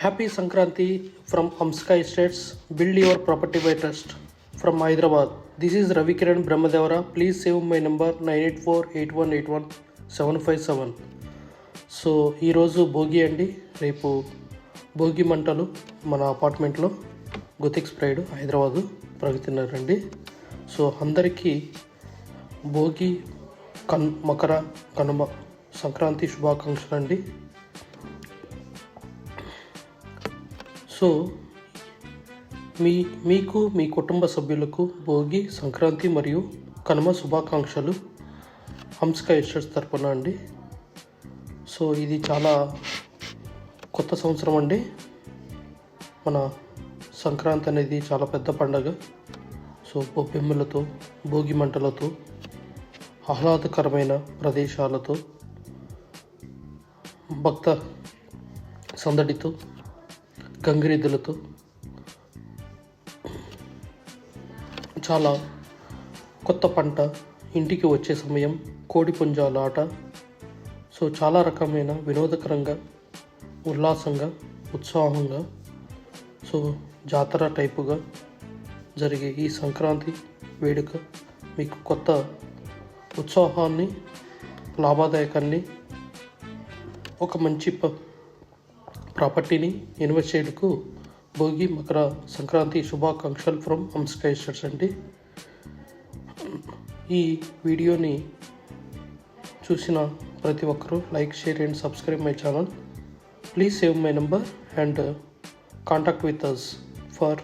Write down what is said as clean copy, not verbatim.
Happy Sankranti from Amska Estates. Build your property by trust. From Hyderabad. This is Ravi Kiran Brahmadevara. Please save my number 984-8181-757. So ఈరోజు భోగి అండి. రేపు భోగి మంటలు మన అపార్ట్మెంట్లో గొతిక్స్ pride Hyderabad ప్రగతిన్నారండి. So అందరికీ భోగి మకర కనుమ సంక్రాంతి శుభాకాంక్షలు అండి. సో మీకు మీ కుటుంబ సభ్యులకు భోగి సంక్రాంతి మరియు కనుమ శుభాకాంక్షలు హంస్కా ఎస్టేట్స్ తరపున అండి. సో ఇది చాలా కొత్త సంవత్సరం అండి. మన సంక్రాంతి అనేది చాలా పెద్ద పండగ. సో బొబ్బెమ్మలతో భోగి మంటలతో ఆహ్లాదకరమైన ప్రదేశాలతో భక్త సందడితో గంగిరెద్దులతో చాలా కొత్త పంట ఇంటికి వచ్చే సమయం కోడి పుంజాల ఆట. సో చాలా రకమైన వినోదకరంగా ఉల్లాసంగా ఉత్సాహంగా సో జాతర టైపుగా జరిగే ఈ సంక్రాంతి వేడుక మీకు కొత్త ఉత్సాహాన్ని లాభదాయకాన్ని ఒక మంచి ప్రాపర్టీని ఇన్వెస్ట్ చేయడానికి భోగి మకర సంక్రాంతి శుభాకాంక్షలు ఫ్రమ్ హంస్కా ఎస్టేట్స్ అండి. ఈ వీడియోని చూసిన ప్రతి ఒక్కరూ like, share and subscribe my channel. Please save my number and contact with us for